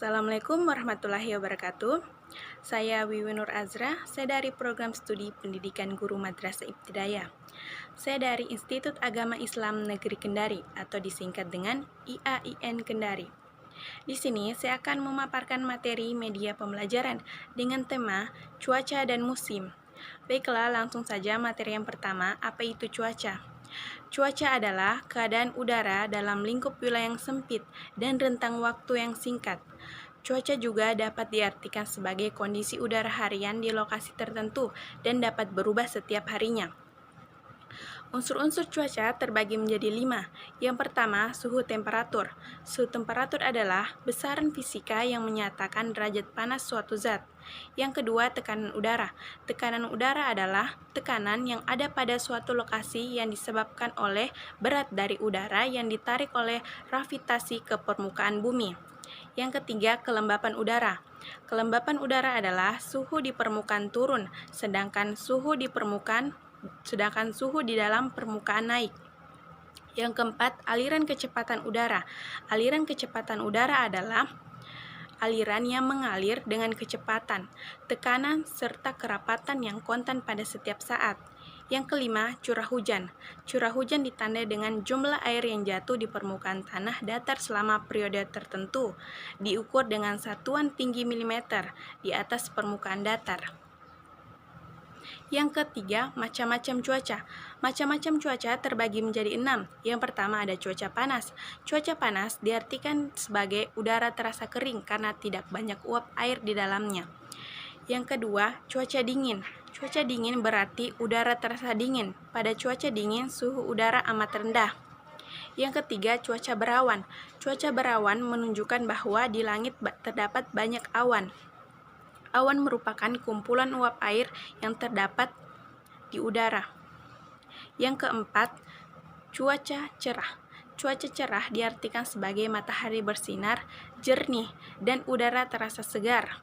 Assalamualaikum warahmatullahi wabarakatuh. Saya Wiwi Nur Azra, saya dari Program Studi Pendidikan Guru Madrasah Ibtidaiyah. Saya dari Institut Agama Islam Negeri Kendari atau disingkat dengan IAIN Kendari. Di sini saya akan memaparkan materi media pembelajaran dengan tema cuaca dan musim. Baiklah, langsung saja materi yang pertama, apa itu cuaca? Cuaca adalah keadaan udara dalam lingkup wilayah yang sempit dan rentang waktu yang singkat. Cuaca juga dapat diartikan sebagai kondisi udara harian di lokasi tertentu dan dapat berubah setiap harinya. Unsur-unsur cuaca terbagi menjadi 5. Yang pertama, suhu temperatur. Suhu temperatur adalah besaran fisika yang menyatakan derajat panas suatu zat. Yang kedua, tekanan udara. Tekanan udara adalah tekanan yang ada pada suatu lokasi yang disebabkan oleh berat dari udara yang ditarik oleh gravitasi ke permukaan bumi. Yang ketiga, kelembapan udara. Kelembapan udara adalah suhu di permukaan turun, sedangkan suhu di dalam permukaan naik. Yang keempat, aliran kecepatan udara. Aliran kecepatan udara adalah aliran yang mengalir dengan kecepatan, tekanan, serta kerapatan yang kontan pada setiap saat. Yang kelima, curah hujan. Curah hujan ditandai dengan jumlah air yang jatuh di permukaan tanah datar selama periode tertentu, diukur dengan satuan tinggi milimeter di atas permukaan datar. Yang ketiga, macam-macam cuaca. Macam-macam cuaca terbagi menjadi 6. Yang pertama ada cuaca panas. Cuaca panas diartikan sebagai udara terasa kering karena tidak banyak uap air di dalamnya. Yang kedua, cuaca dingin. Cuaca dingin berarti udara terasa dingin. Pada cuaca dingin, suhu udara amat rendah. Yang ketiga, cuaca berawan. Cuaca berawan menunjukkan bahwa di langit terdapat banyak awan. Awan merupakan kumpulan uap air yang terdapat di udara. Yang keempat, cuaca cerah. Cuaca cerah diartikan sebagai matahari bersinar, jernih, dan udara terasa segar.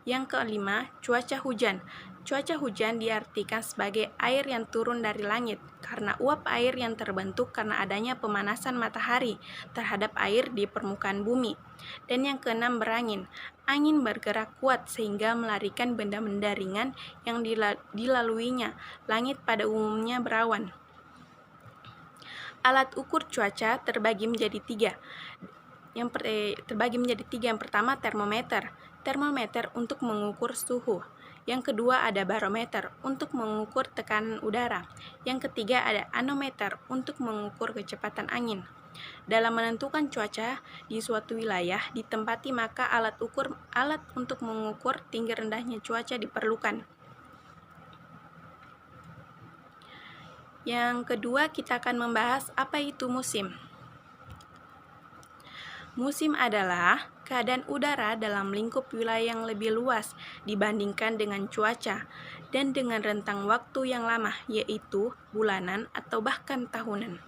Yang kelima, cuaca hujan. Cuaca hujan diartikan sebagai air yang turun dari langit karena uap air yang terbentuk karena adanya pemanasan matahari terhadap air di permukaan bumi. Dan yang keenam, berangin. Angin bergerak kuat sehingga melarikan benda-benda ringan yang dilaluinya. Langit pada umumnya berawan. Alat ukur cuaca terbagi menjadi tiga. Yang pertama, termometer. Termometer untuk mengukur suhu. Yang kedua ada barometer untuk mengukur tekanan udara. Yang ketiga ada anemometer untuk mengukur kecepatan angin. Dalam menentukan cuaca di suatu wilayah ditempati, maka alat untuk mengukur tinggi rendahnya cuaca diperlukan. Yang kedua, kita akan membahas apa itu musim. Musim adalah keadaan udara dalam lingkup wilayah yang lebih luas dibandingkan dengan cuaca dan dengan rentang waktu yang lama, yaitu bulanan atau bahkan tahunan.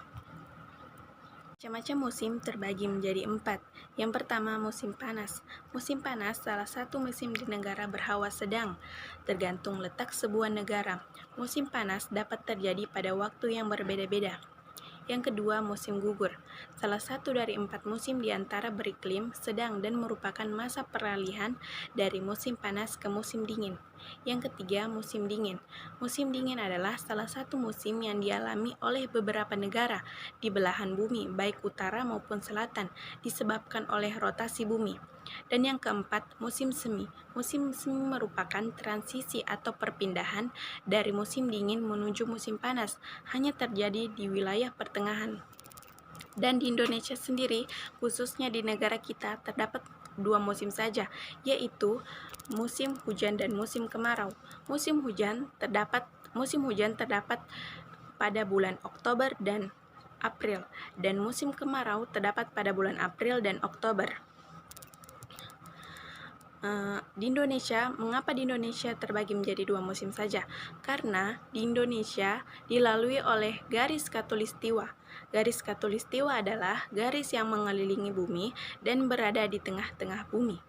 Macam-macam musim terbagi menjadi 4. Yang pertama, musim panas. Musim panas salah satu musim di negara berhawa sedang, tergantung letak sebuah negara. Musim panas dapat terjadi pada waktu yang berbeda-beda. Yang kedua, musim gugur. Salah satu dari 4 musim di antara beriklim sedang dan merupakan masa peralihan dari musim panas ke musim dingin. Yang ketiga, musim dingin. Musim dingin adalah salah satu musim yang dialami oleh beberapa negara di belahan bumi, baik utara maupun selatan, disebabkan oleh rotasi bumi. Dan yang keempat, musim semi. Musim semi merupakan transisi atau perpindahan dari musim dingin menuju musim panas, hanya terjadi di wilayah pertengahan. Dan di Indonesia sendiri, khususnya di negara kita, terdapat 2 musim saja, yaitu musim hujan dan musim kemarau. Musim hujan terdapat pada bulan Oktober dan April, dan musim kemarau terdapat pada bulan April dan Oktober. Mengapa di Indonesia terbagi menjadi 2 musim saja? Karena di Indonesia dilalui oleh garis khatulistiwa. Garis khatulistiwa adalah garis yang mengelilingi bumi dan berada di tengah-tengah bumi.